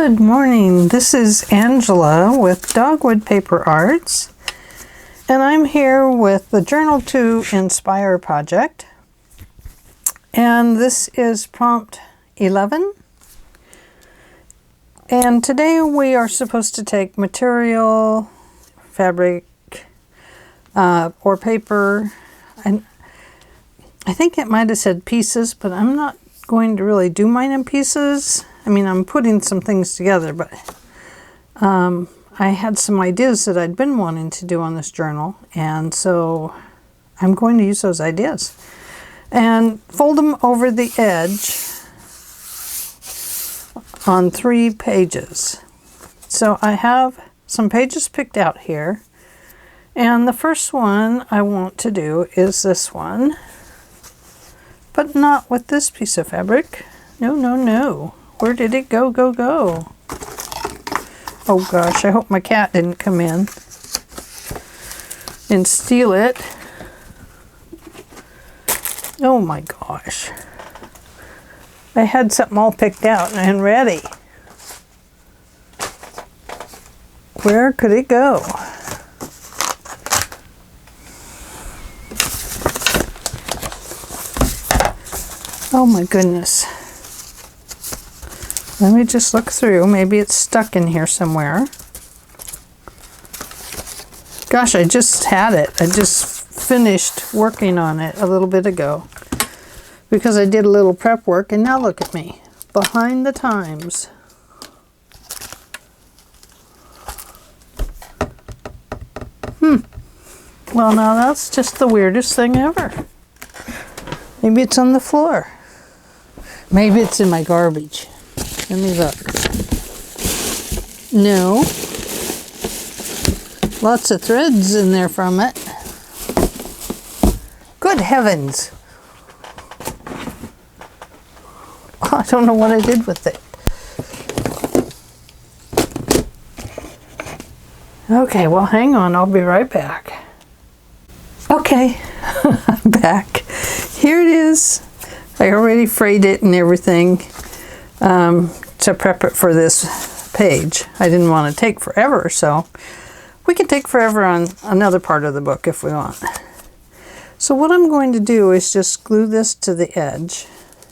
Good morning, this is Angela with Dogwood Paper Arts, and I'm here with the Journal to Inspire project, and this is prompt 11, and today we are supposed to take material, fabric, or paper, and I think it might have said pieces, but I'm not going to really do mine in pieces. I mean, I'm putting some things together, but I had some ideas that I'd been wanting to do on this journal, and so I'm going to use those ideas and fold them over the edge on 3 pages. So I have some pages picked out here, and the first one I want to do is this one, but not with this piece of fabric. No, no, no. Where did it go? Oh gosh, I hope my cat didn't come in and steal it. Oh my gosh. I had something all picked out and ready. Where could it go? Oh my goodness. Let me just look through. Maybe it's stuck in here somewhere. Gosh, I just had it. I just finished working on it a little bit ago because I did a little prep work, and now look at me. Behind the times. Well, now that's just the weirdest thing ever. Maybe it's on the floor. Maybe it's in my garbage. Let me look. No. Lots of threads in there from it. Good heavens. I don't know what I did with it. Okay, well, hang on. I'll be right back. Okay, I'm back. Here it is. I already frayed it and everything. To prep it for this page. I didn't want to take forever, so we can take forever on another part of the book if we want. So what I'm going to do is just glue this to the edge,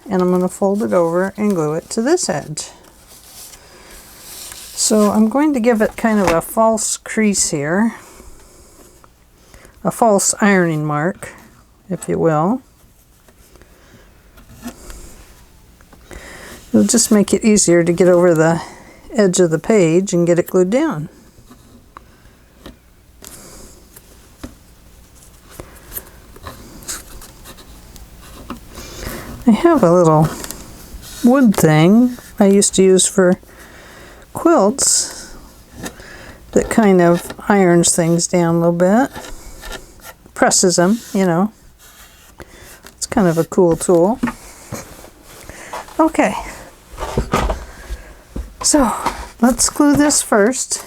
and I'm going to fold it over and glue it to this edge. So I'm going to give it kind of a false crease here, a false ironing mark, if you will. It'll just make it easier to get over the edge of the page and get it glued down. I have a little wood thing I used to use for quilts that kind of irons things down a little bit. Presses them, you know. It's kind of a cool tool. Okay. So, let's glue this first.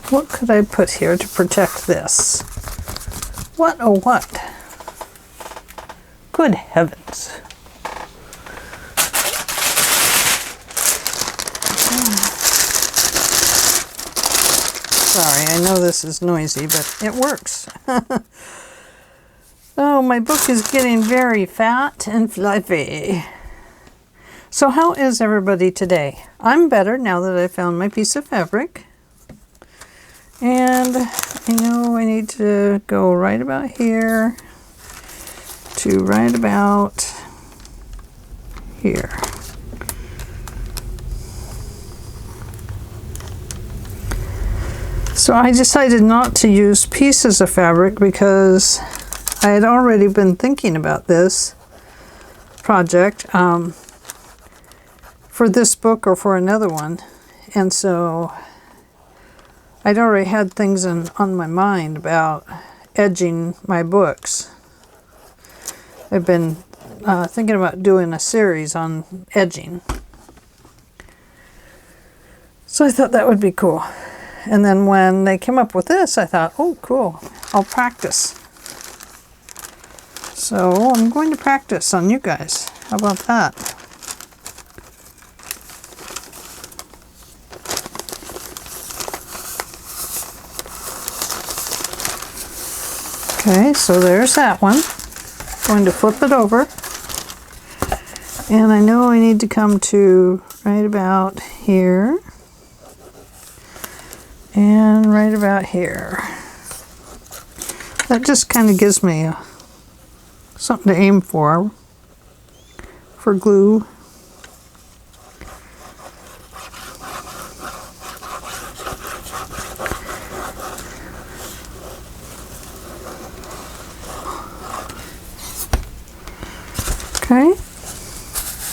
What could I put here to protect this? What, oh what? Good heavens. Sorry, I know this is noisy, but it works. Oh, my book is getting very fat and fluffy. So how is everybody today? I'm better now that I found my piece of fabric. And I know I need to go right about here to right about here. So I decided not to use pieces of fabric because I had already been thinking about this project for this book or for another one, and so I'd already had things on my mind about edging my books. I've been thinking about doing a series on edging, so I thought that would be cool. And then when they came up with this, I thought, oh cool, I'll practice. So I'm going to practice on you guys. How about that? Okay, so there's that one. Going to flip it over. And I know I need to come to right about here. And right about here. That just kind of gives me something to aim for glue. Okay,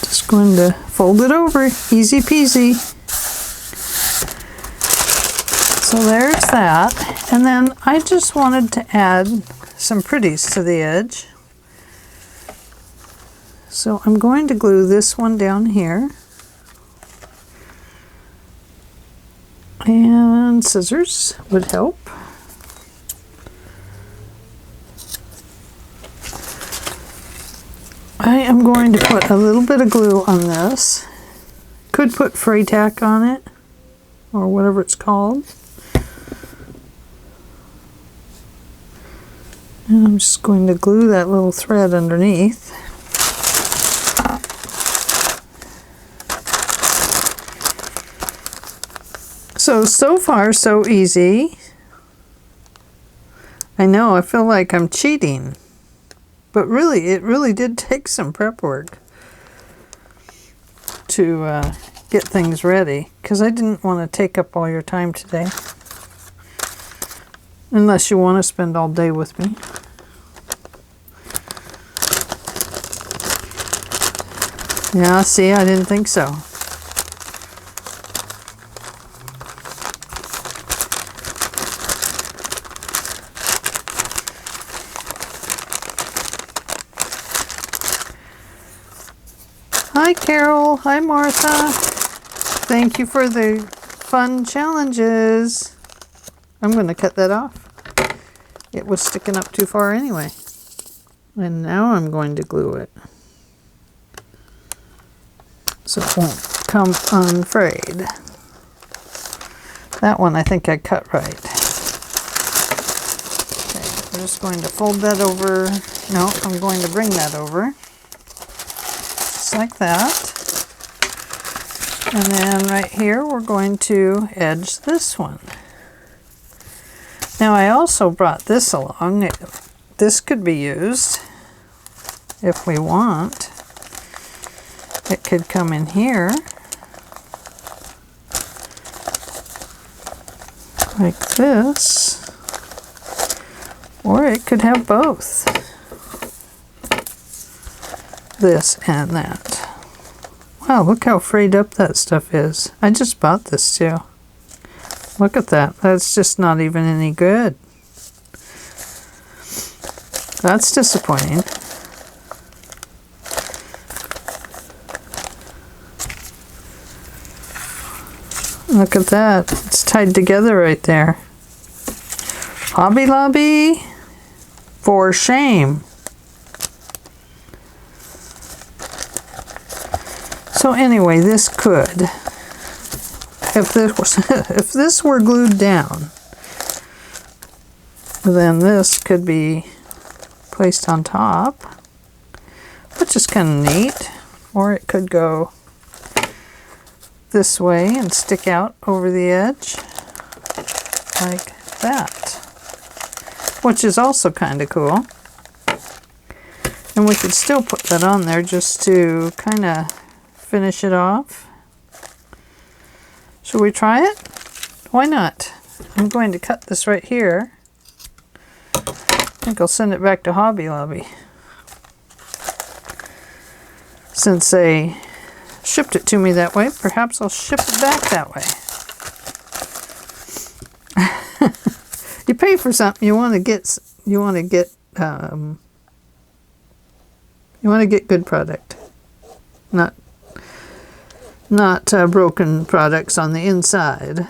just going to fold it over, easy peasy. So there's that, and then I just wanted to add some pretties to the edge. So I'm going to glue this one down here. And scissors would help. I am going to put a little bit of glue on this. Could put fray tack on it, or whatever it's called. And I'm just going to glue that little thread underneath. So far so easy. I know, I feel like I'm cheating. But really, it really did take some prep work to get things ready, because I didn't want to take up all your time today. Unless you want to spend all day with me. Yeah, see, I didn't think so. Hi Carol, hi Martha. Thank you for the fun challenges. I'm going to cut that off. It was sticking up too far anyway. And now I'm going to glue it, so it won't come unfrayed. That one I think I cut right. Okay, I'm just going to fold that over. No, I'm going to bring that over. Just like that. And then right here we're going to edge this one. Now I also brought this along. This could be used if we want. It could come in here like this, or it could have both, this and that. Wow, look how frayed up that stuff is. I just bought this too. Look at that. That's just not even any good. That's disappointing. Look at that. It's tied together right there. Hobby Lobby, for shame. So anyway, this could, if this were glued down, then this could be placed on top, which is kind of neat. Or it could go this way and stick out over the edge like that, which is also kind of cool. And we could still put that on there just to kind of finish it off. Shall we try it? Why not? I'm going to cut this right here. I think I'll send it back to Hobby Lobby, since they shipped it to me that way. Perhaps I'll ship it back that way. You pay for something, you want to get good product, not broken products on the inside.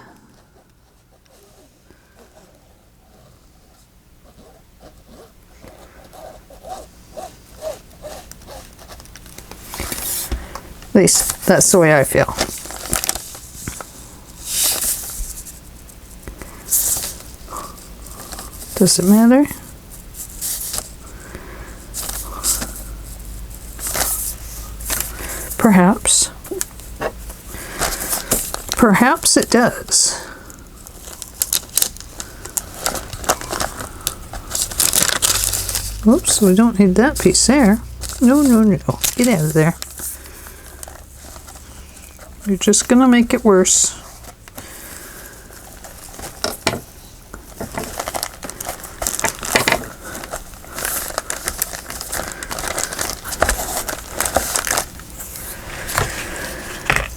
At least that's the way I feel. Does it matter? Perhaps. Perhaps it does. Whoops, we don't need that piece there. No, no, no. Get out of there. You're just gonna make it worse.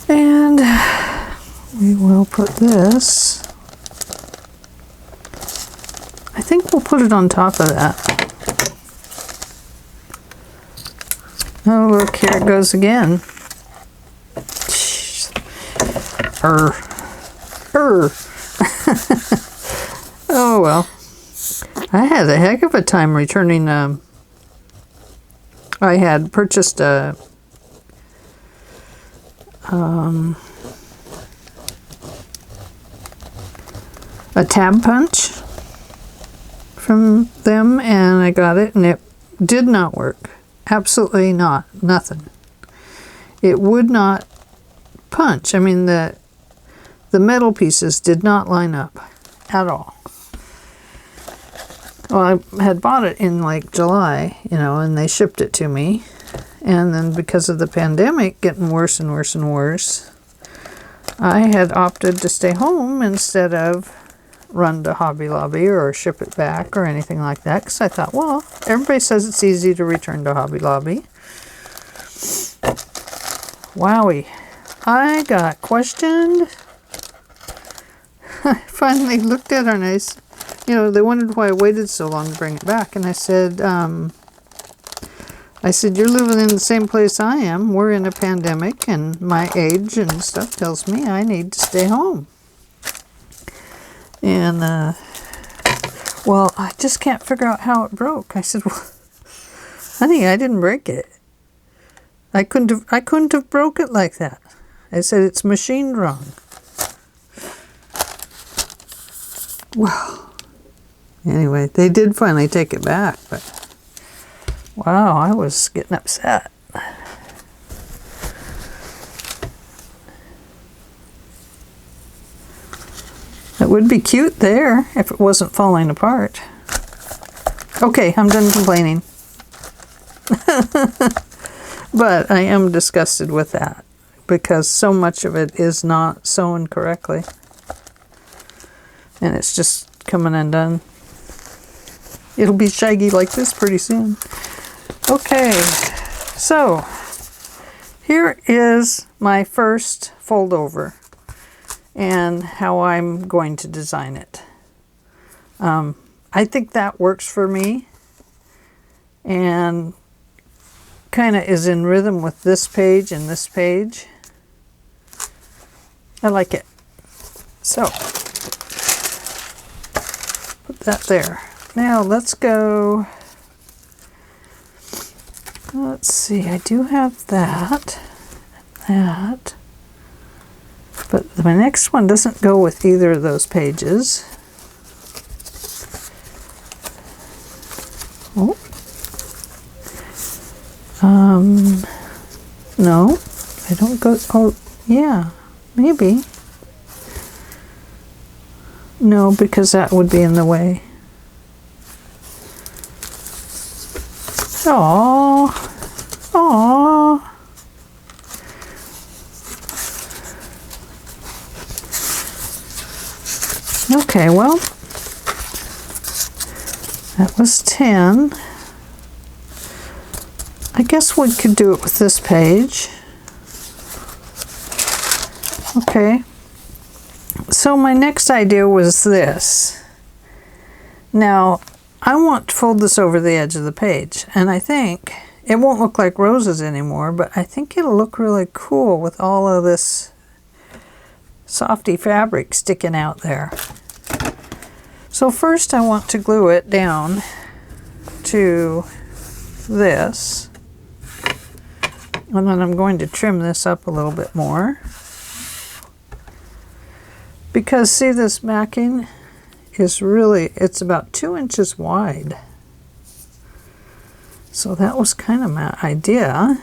And we will put this. I think we'll put it on top of that. Oh, look, here it goes again. Oh, well. I had a heck of a time returning. I had purchased a tab punch from them, and I got it, and it did not work. Absolutely not. Nothing. It would not punch. I mean, the metal pieces did not line up at all. Well, I had bought it in like July, you know, and they shipped it to me. And then because of the pandemic getting worse and worse and worse, I had opted to stay home instead of run to Hobby Lobby or ship it back or anything like that, because I thought, well, everybody says it's easy to return to Hobby Lobby. Wowie. I got questioned. I finally looked at her and you know, they wondered why I waited so long to bring it back. And I said, you're living in the same place I am. We're in a pandemic, and my age and stuff tells me I need to stay home. And, well, I just can't figure out how it broke. I said, well, honey, I didn't break it. I couldn't have broke it like that. I said, it's machined wrong. Well, anyway, they did finally take it back, but wow, I was getting upset. It would be cute there if it wasn't falling apart. Okay, I'm done complaining. But I am disgusted with that because so much of it is not sewn correctly. And it's just coming undone. It'll be shaggy like this pretty soon. Okay, so here is my first fold over and how I'm going to design it. I think that works for me and kind of is in rhythm with this page and this page. I like it. So put that there. Now let's go. Let's see, I do have that, but my next one doesn't go with either of those pages. Oh. No, I don't go, oh, yeah, maybe. No, because that would be in the way. Aww. Aww. Okay, well, that was 10. I guess we could do it with this page. Okay. So my next idea was this. Now, I want to fold this over the edge of the page, and I think it won't look like roses anymore, but I think it'll look really cool with all of this softy fabric sticking out there. So first I want to glue it down to this. And then I'm going to trim this up a little bit more. Because see, this backing is really, it's about 2 inches wide. So that was kind of my idea,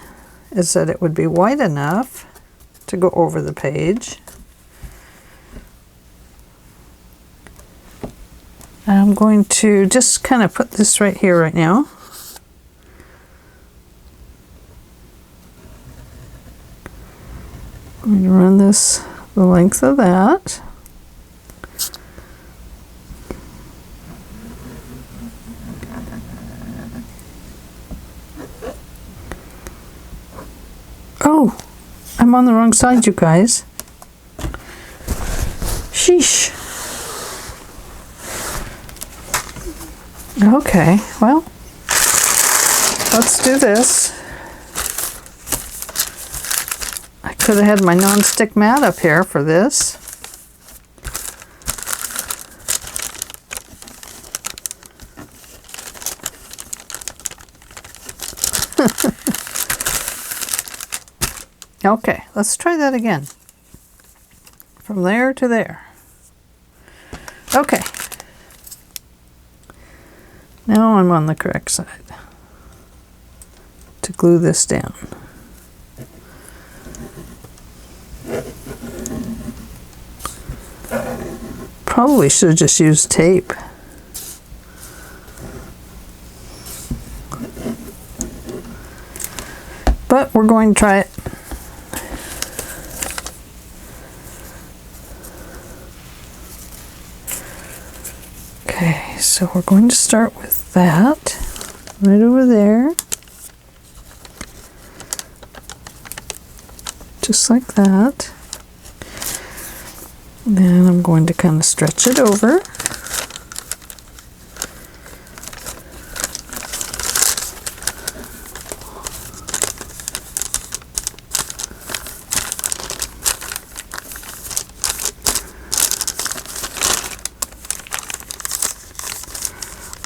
is that it would be wide enough to go over the page. I'm going to just kind of put this right here right now. I'm going to run this the length of that. Oh, I'm on the wrong side, you guys. Sheesh. Okay, well, let's do this. I could have had my non-stick mat up here for this. Okay, let's try that again. From there to there. Okay. Now I'm on the correct side to glue this down. Probably should have just used tape. But we're going to try it. Okay, so we're going to start with that right over there. Just like that. Then I'm going to kind of stretch it over.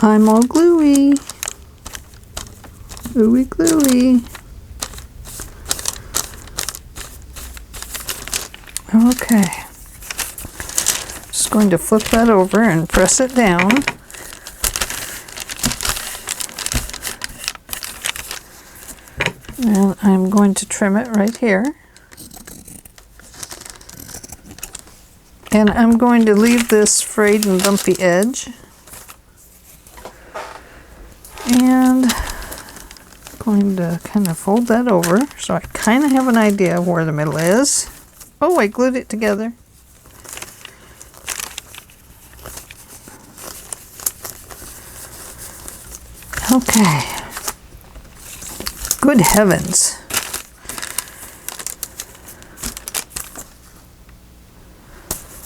I'm all gluey. Gluey, gluey. Okay. Just going to flip that over and press it down. And I'm going to trim it right here. And I'm going to leave this frayed and bumpy edge. And I'm going to kind of fold that over so I kind of have an idea of where the middle is. Oh, I glued it together. Okay. Good heavens.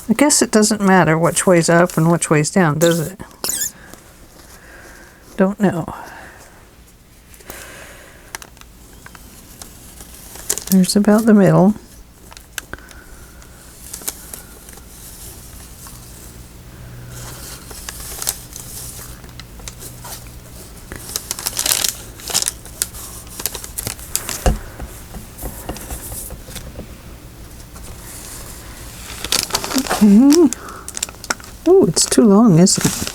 I guess it doesn't matter which way's up and which way's down, does it? Don't know. There's about the middle. Okay. Oh, it's too long, isn't it?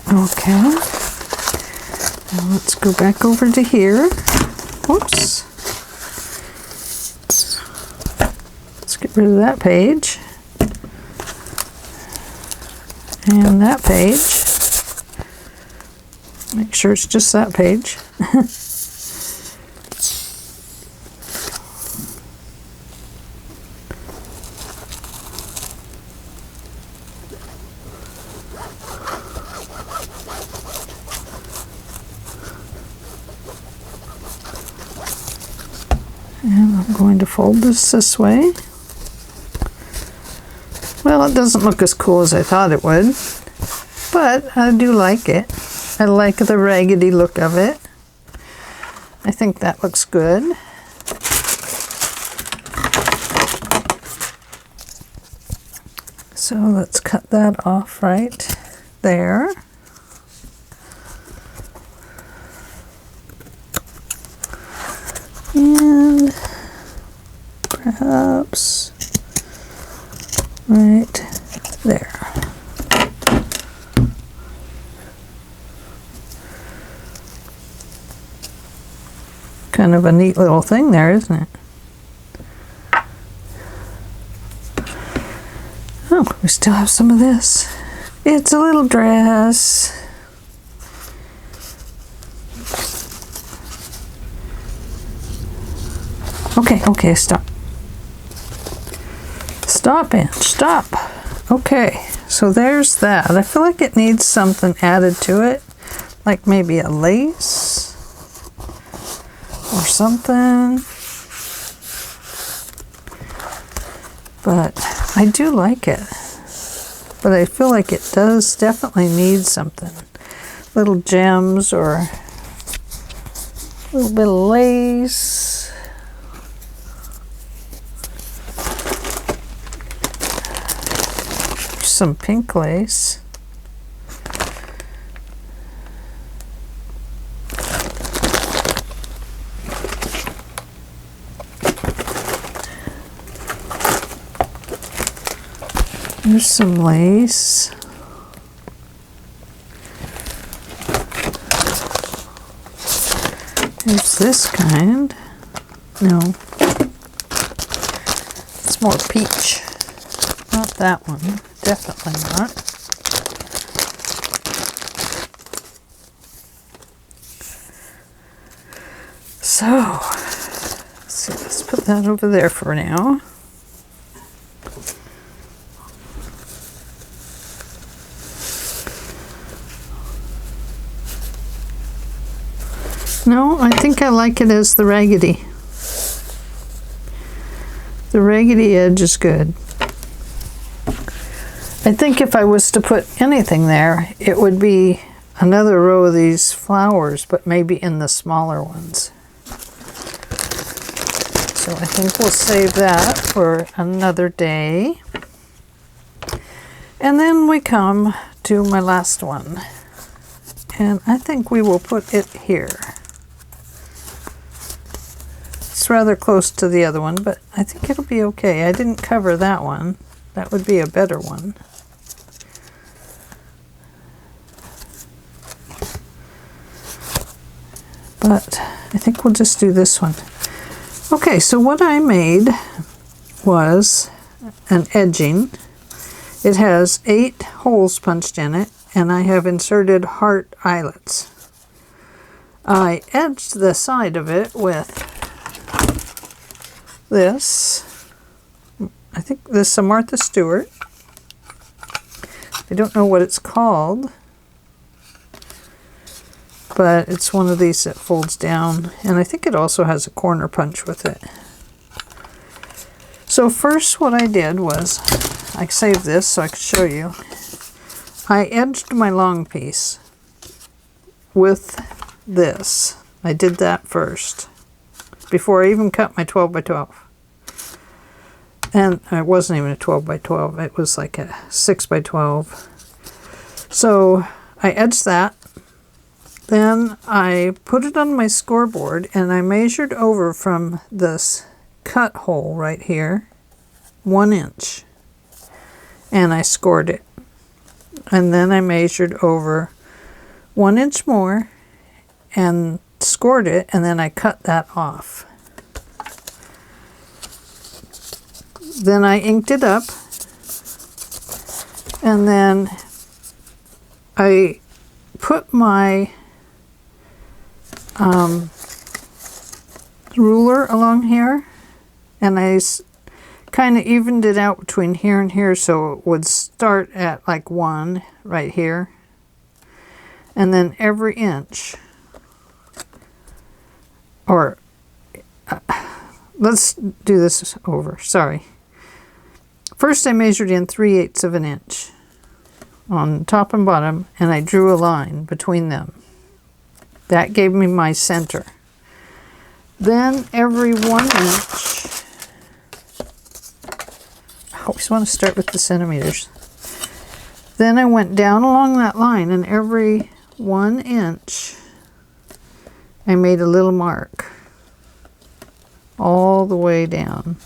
Okay, now let's go back over to here. Whoops. Let's get rid of that page. And that page. Make sure it's just that page. And I'm going to fold this way. Well, it doesn't look as cool as I thought it would, but I do like it. I like the raggedy look of it. I think that looks good. So let's cut that off right there. And perhaps right there. Kind of a neat little thing there, isn't it? Oh, we still have some of this. It's a little dress. Okay, stop. Stop, Ange, stop. Okay, so there's that. I feel like it needs something added to it, like maybe a lace or something. But I do like it. But I feel like it does definitely need something. Little gems or a little bit of lace. Some pink lace. There's some lace. There's this kind. No. It's more peach. Not that one. Definitely not. So, let's see, let's put that over there for now. No, I think I like it as the raggedy. The raggedy edge is good. I think if I was to put anything there, it would be another row of these flowers, but maybe in the smaller ones. So I think we'll save that for another day. And then we come to my last one. And I think we will put it here. It's rather close to the other one, but I think it'll be okay. I didn't cover that one. That would be a better one. But I think we'll just do this one. Okay, so what I made was an edging. It has 8 holes punched in it, and I have inserted heart eyelets. I edged the side of it with this. I think this is a Martha Stewart. I don't know what it's called, but it's one of these that folds down, and I think it also has a corner punch with it. So first what I did was, I saved this so I could show you. I edged my long piece with this. I did that first, before I even cut my 12 by 12. And it wasn't even a 12 by 12, it was like a 6 by 12. So I edged that. Then I put it on my scoreboard and I measured over from this cut hole right here 1 inch, and I scored it. And then I measured over 1 inch more and scored it, and then I cut that off. Then I inked it up, and then I put my ruler along here, and I kind of evened it out between here and here, so it would start at like 1 right here, and then every inch, or let's do this over, sorry. First I measured in 3/8 of an inch on top and bottom, and I drew a line between them. That gave me my center. Then every 1 inch, I always want to start with the centimeters. Then I went down along that line, and every 1 inch I made a little mark all the way down.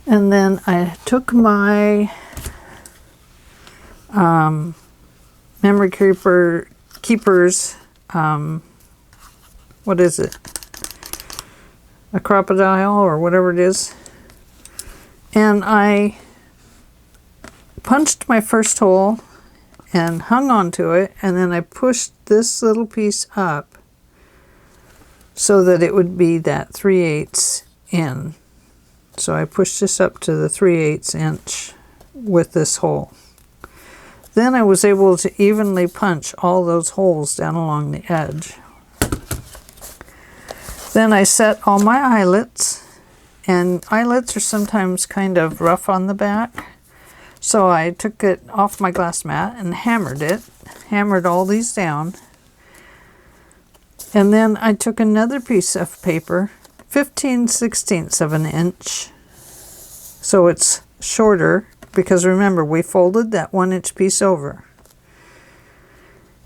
And then I took my memory keepers, what is it? A crocodile or whatever it is. And I punched my first hole and hung onto it, and then I pushed this little piece up so that it would be that 3/8 in. So I pushed this up to the 3/8 inch with this hole. Then I was able to evenly punch all those holes down along the edge. Then I set all my eyelets, and eyelets are sometimes kind of rough on the back. So I took it off my glass mat and hammered all these down. And then I took another piece of paper, 15/16 of an inch, so it's shorter, because remember, we folded that 1 inch piece over.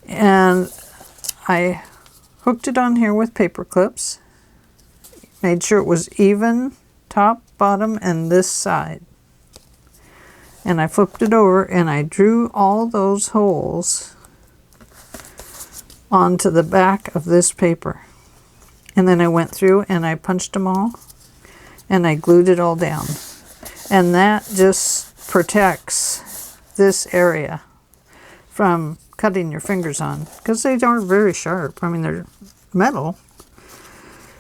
And I hooked it on here with paper clips, made sure it was even, top, bottom, and this side. And I flipped it over and I drew all those holes onto the back of this paper. And then I went through and I punched them all and I glued it all down. And that just protects this area from cutting your fingers on, because they aren't very sharp. I mean, they're metal.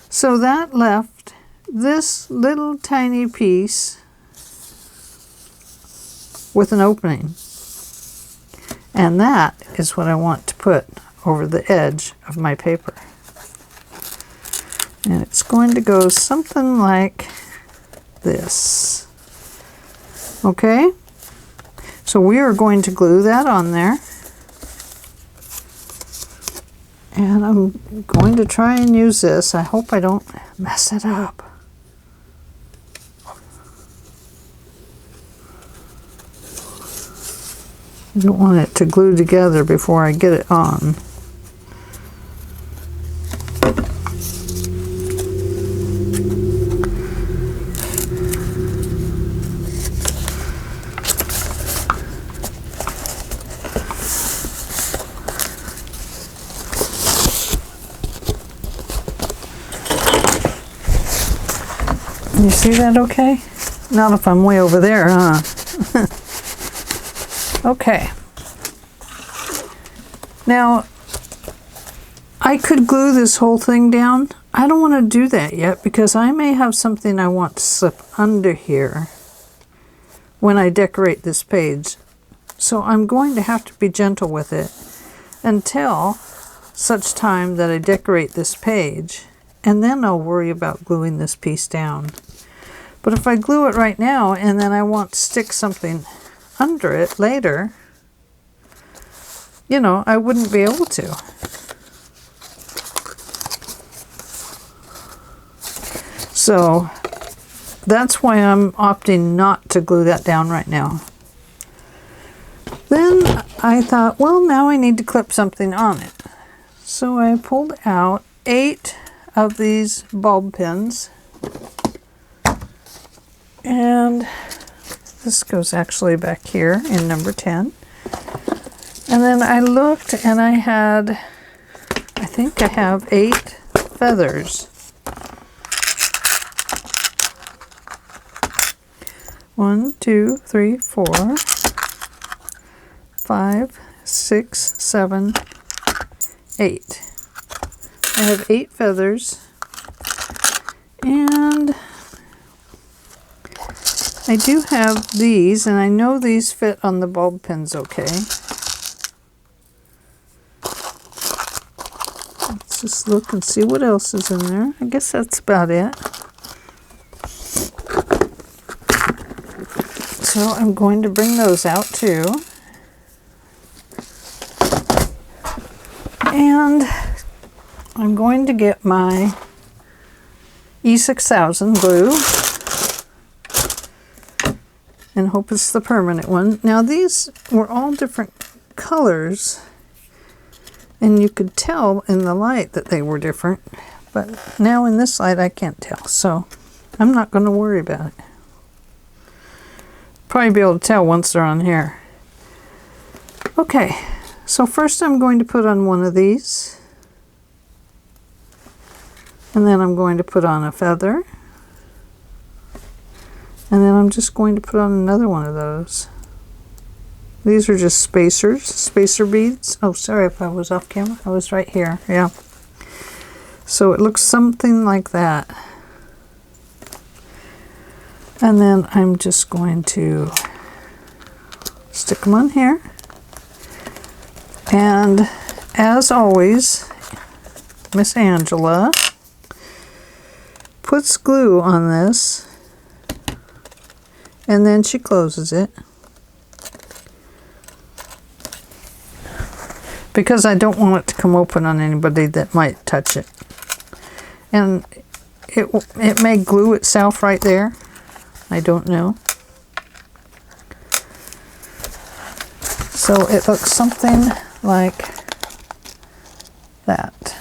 So that left this little tiny piece with an opening, and that is what I want to put over the edge of my paper. And it's going to go something like this. Okay, so we are going to glue that on there, and I'm going to try and use this. I hope I don't mess it up. I don't want it to glue together before I get it on. You see that okay? Not if I'm way over there, huh? Okay. Now, I could glue this whole thing down. I don't want to do that yet because I may have something I want to slip under here when I decorate this page. So I'm going to have to be gentle with it until such time that I decorate this page, and then I'll worry about gluing this piece down. But if I glue it right now and then I want to stick something under it later, you know, I wouldn't be able to. So that's why I'm opting not to glue that down right now. Then I thought, well, now I need to clip something on it. So I pulled out 8 of these bulb pins, and this goes actually back here in number 10. And then I looked and I think I have 8 feathers. 1, 2, 3, 4, 5, 6, 7, 8. I have 8 feathers, and I do have these, and I know these fit on the bulb pins okay. Let's just look and see what else is in there. I guess that's about it. So I'm going to bring those out too. And I'm going to get my E6000 glue. and hope it's the permanent one. Now these were all different colors, and you could tell in the light that they were different, but now in this light I can't tell, so I'm not going to worry about it. Probably be able to tell once they're on here. Okay, so first I'm going to put on one of these, and then I'm going to put on a feather, and then I'm just going to put on another one of those. These are just spacers, spacer beads. Oh, sorry if I was off camera. I was right here, yeah. So it looks something like that. And then I'm just going to stick them on here. And as always, Miss Angela puts glue on this, and then she closes it, because I don't want it to come open on anybody that might touch it. And it may glue itself right there. I don't know. So it looks something like that.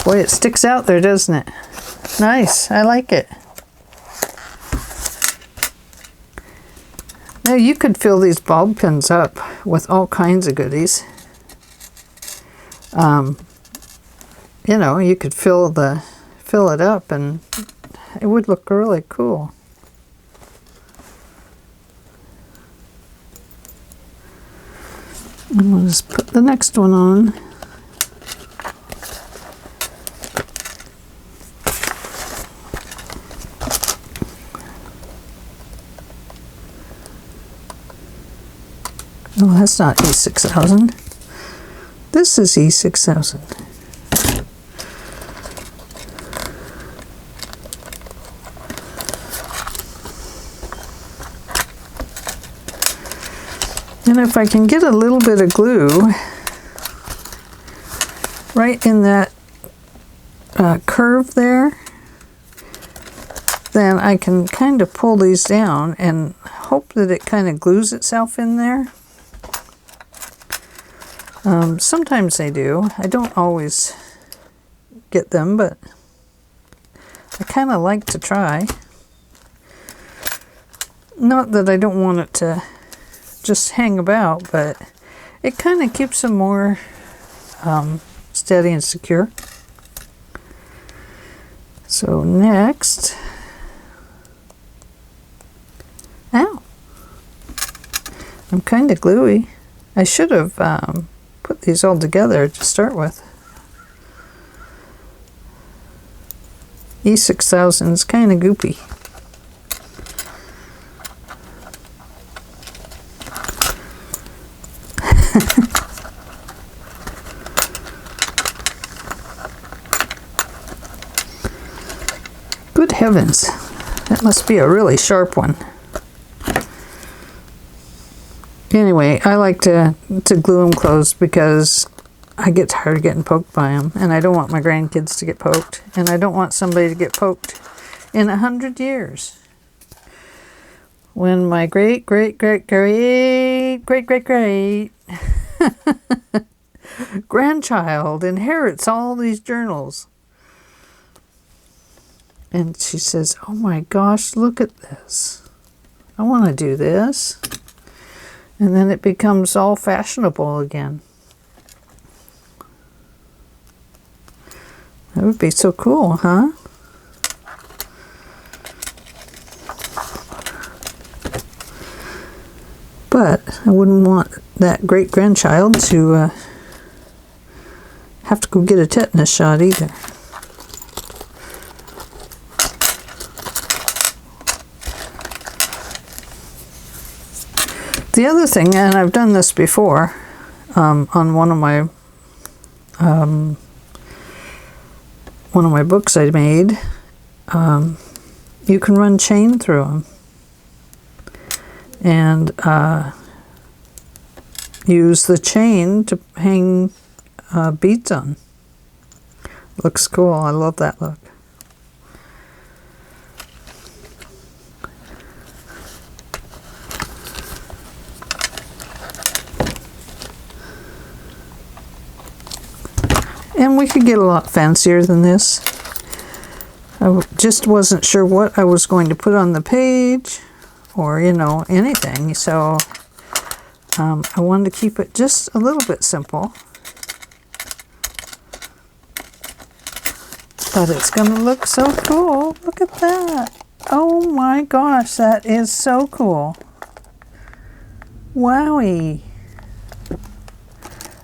Boy, it sticks out there, doesn't it? Nice, I like it. Now you could fill these bulb pins up with all kinds of goodies. You know, you could fill it up and it would look really cool. And we'll just put the next one on. No, that's not E6000. This is E6000. And if I can get a little bit of glue right in that curve there, then I can kind of pull these down and hope that it kind of glues itself in there. Sometimes they do. I don't always get them, but I kind of like to try. Not that I don't want it to just hang about, but it kind of keeps them more steady and secure. So next, ow, I'm kind of gluey. I should have put these all together to start with. E6000 is kind of goopy. Good heavens, that must be a really sharp one. Anyway, I like to glue them closed because I get tired of getting poked by them, and I don't want my grandkids to get poked, and I don't want somebody to get poked in 100 years. When my great grandchild inherits all these journals. And she says, oh my gosh, look at this. I want to do this. And then it becomes all fashionable again. That would be so cool, huh? But I wouldn't want that great-grandchild to have to go get a tetanus shot either. The other thing, and I've done this before on one of my books I made, you can run chain through them and use the chain to hang beads on. Looks cool. I love that look. And we could get a lot fancier than this. I just wasn't sure what I was going to put on the page or, you know, anything. So I wanted to keep it just a little bit simple. But it's going to look so cool. Look at that. Oh my gosh, that is so cool. Wowie.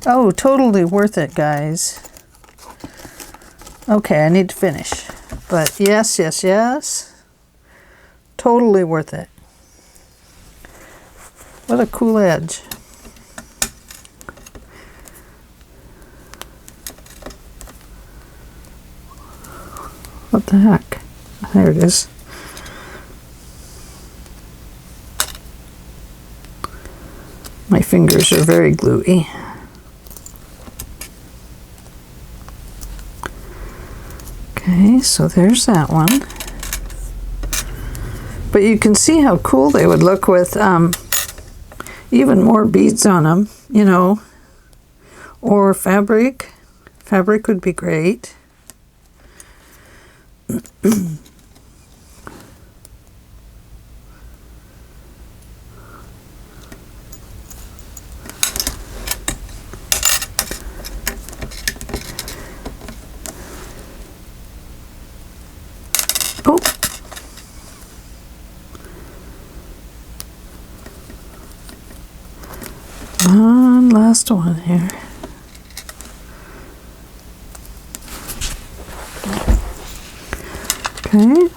Oh, totally worth it, guys. Okay, I need to finish. But yes, yes, yes. Totally worth it. What a cool edge. What the heck? There it is. My fingers are very gluey. Okay, so there's that one. But you can see how cool they would look with even more beads on them, you know, or fabric. Fabric would be great. Oh. One last one here. Okay.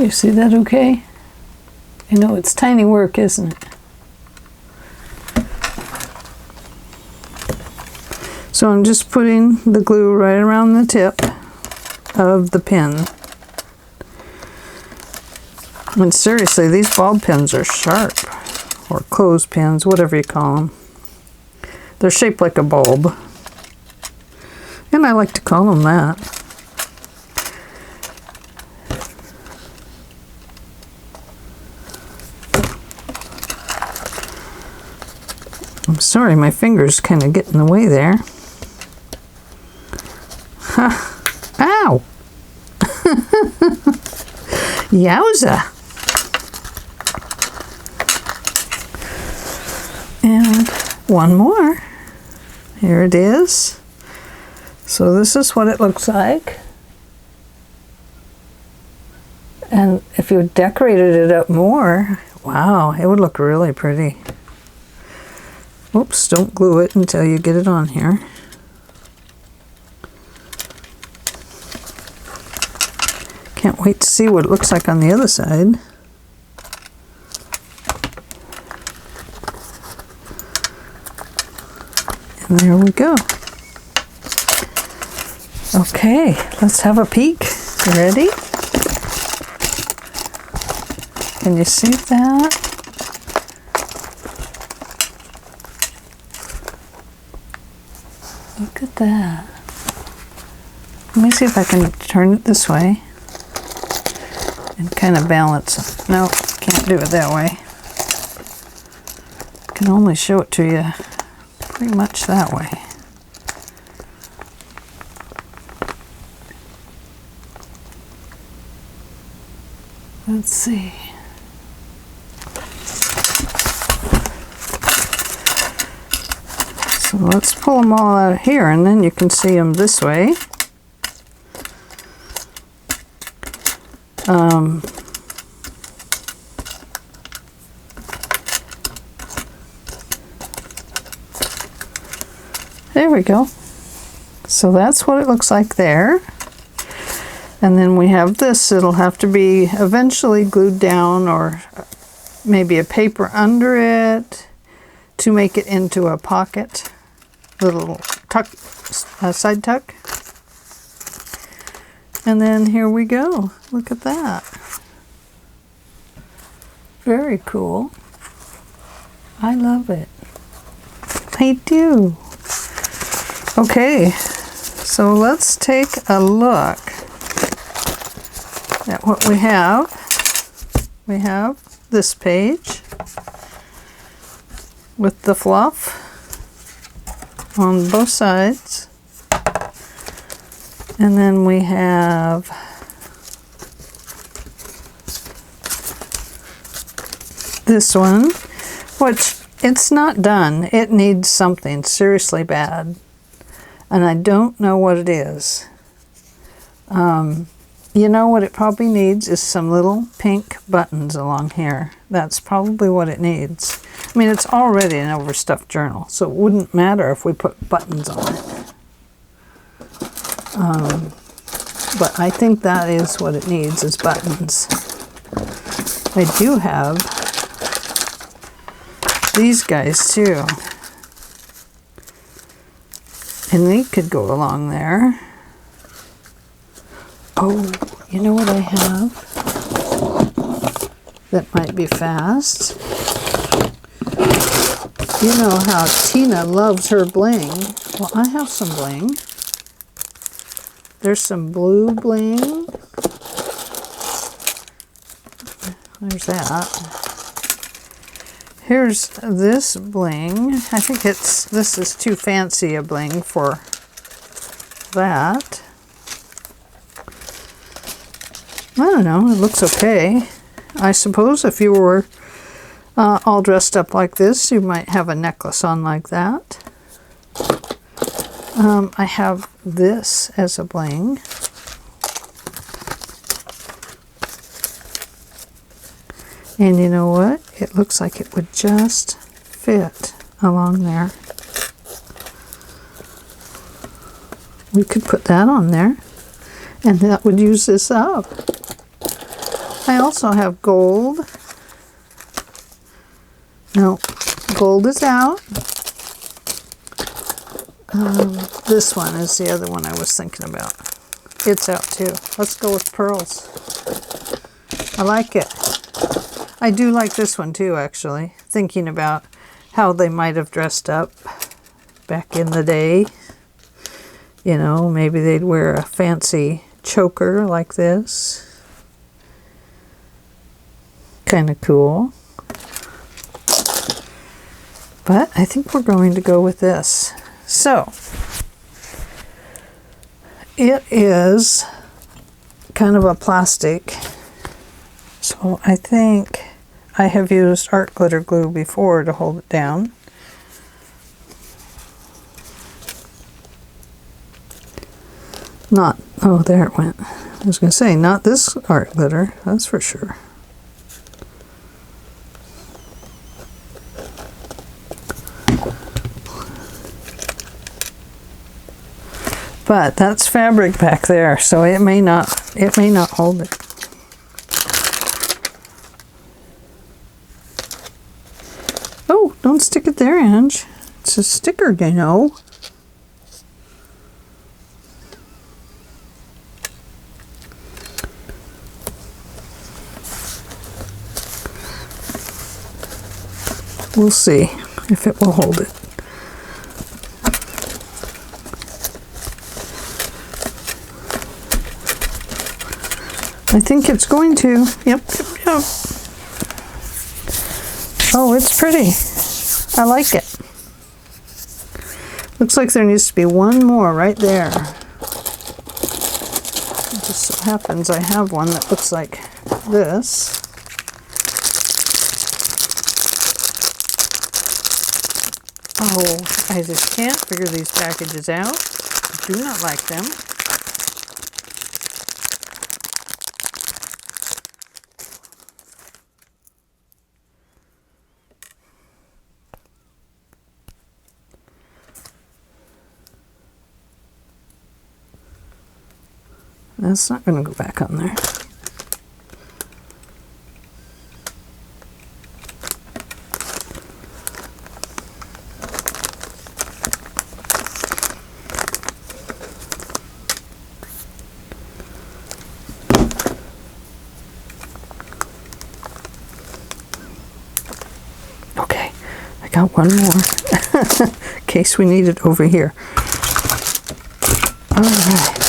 You see that okay? I know it's tiny work, isn't it? So I'm just putting the glue right around the tip of the pin. And seriously, these bulb pins are sharp, or clothespins, whatever you call them. They're shaped like a bulb, and I like to call them that. I'm sorry, my fingers kind of get in the way there. Ha! Ow! Yowza! And one more. Here it is. So this is what it looks like. And if you decorated it up more, wow, it would look really pretty. Oops, don't glue it until you get it on here. Can't wait to see what it looks like on the other side. And there we go. Okay, let's have a peek. You ready? Can you see that? Look at that. Let me see if I can turn it this way and kind of balance it. No, can't do it that way. I can only show it to you pretty much that way. Let's see. So let's pull them all out here, and then you can see them this way. There we go. So that's what it looks like there. And then we have this. It'll have to be eventually glued down, or maybe a paper under it to make it into a pocket, little tuck, side tuck. And then here we go. Look at that. Very cool. I love it. I do. Okay, so let's take a look at what we have. We have this page. with the fluff on both sides. And then we have this one, which it's not done. It needs something seriously bad. And I don't know what it is. You know what it probably needs is some little pink buttons along here. That's probably what it needs. I mean, it's already an overstuffed journal, so it wouldn't matter if we put buttons on it. But I think that is what it needs, is buttons. I do have these guys too. And they could go along there. Oh, you know what I have that might be fast? You know how Tina loves her bling. Well, I have some bling. There's some blue bling. There's that. Here's this bling. I think this is too fancy a bling for that. I don't know, it looks okay. I suppose if you were all dressed up like this, you might have a necklace on like that. I have this as a bling. And you know what? It looks like it would just fit along there. We could put that on there, and that would use this up. I also have gold. No, gold is out. This one is the other one I was thinking about. It's out too. Let's go with pearls. I like it. I do like this one too, actually. Thinking about how they might have dressed up back in the day. You know, maybe they'd wear a fancy choker like this. Kind of cool. But I think we're going to go with this. So, it is kind of a plastic. So I think I have used art glitter glue before to hold it down. Not, oh, there it went. I was going to say, not this art glitter, that's for sure. But that's fabric back there, so it may not hold it. Oh, don't stick it there, Ange. It's a sticker, you know. We'll see if it will hold it. I think it's going to. Yep. Oh, it's pretty. I like it. Looks like there needs to be one more right there. It just so happens I have one that looks like this. Oh, I just can't figure these packages out. I do not like them. That's not going to go back on there. Okay, I got one more in case we need it over here. All right.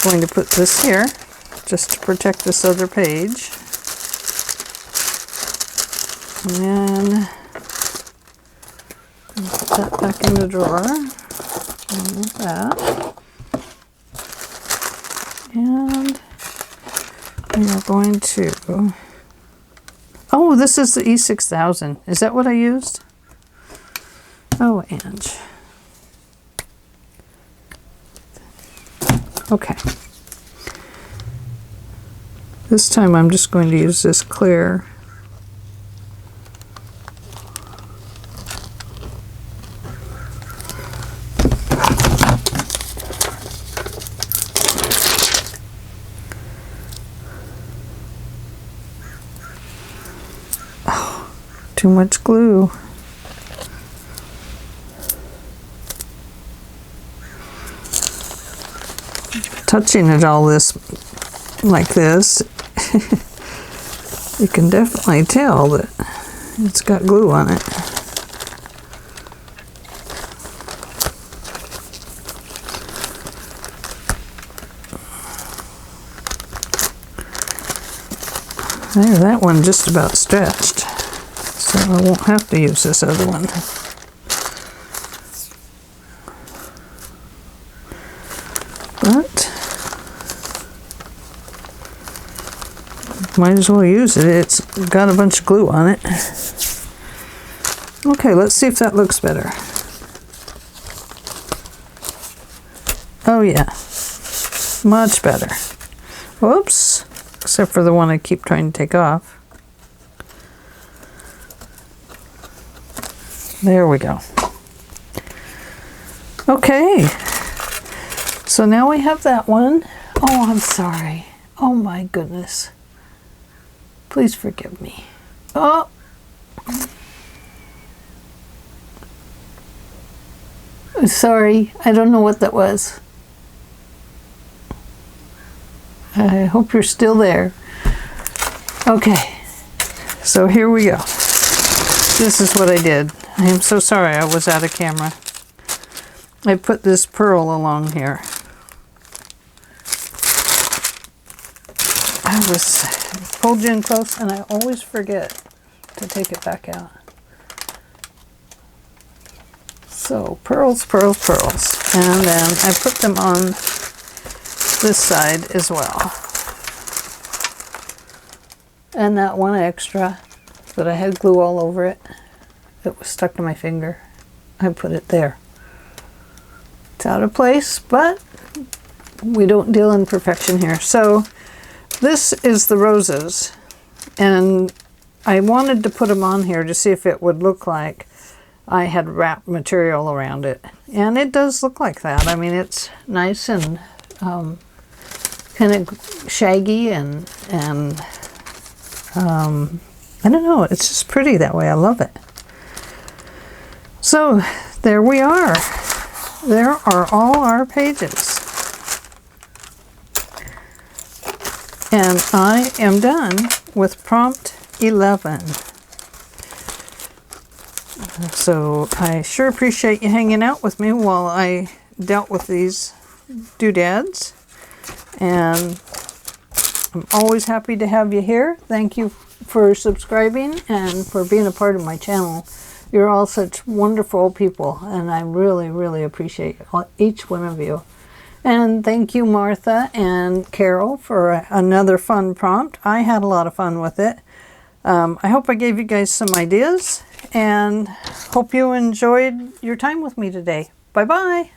Going to put this here just to protect this other page, and then Put that back in the drawer. Remove that. And we are going to... Oh, this is the E6000. Is that what I used? Oh, Ange. Okay. This time I'm just going to use this clear. Oh, too much glue. Touching it all this like this, you can definitely tell that it's got glue on it. There, that one just about stretched, so I won't have to use this other one. But might as well use it. It's got a bunch of glue on it. Okay, let's see if that looks better. Oh yeah, much better. Whoops, except for the one I keep trying to take off. There we go. Okay, so now we have that one. Oh, I'm sorry. Oh my goodness. Please forgive me. Oh! Sorry, I don't know what that was. I hope you're still there. Okay, so here we go. This is what I did. I am so sorry I was out of camera. I put this pearl along here. I was pulled you in close and I always forget to take it back out. So pearls, pearls, pearls. And then I put them on this side as well. And that one extra that I had glue all over it, that was stuck to my finger, I put it there. It's out of place, but we don't deal in perfection here. So this is the roses, and I wanted to put them on here to see if it would look like I had wrapped material around it. And it does look like that. I mean, it's nice and kind of shaggy and I don't know, it's just pretty that way. I love it. So there we are. There are all our pages. And I am done with prompt 11. So I sure appreciate you hanging out with me while I dealt with these doodads. And I'm always happy to have you here. Thank you for subscribing and for being a part of my channel. You're all such wonderful people, and I really, really appreciate each one of you. And thank you, Martha and Caryl, for another fun prompt. I had a lot of fun with it. I hope I gave you guys some ideas, and hope you enjoyed your time with me today. Bye-bye.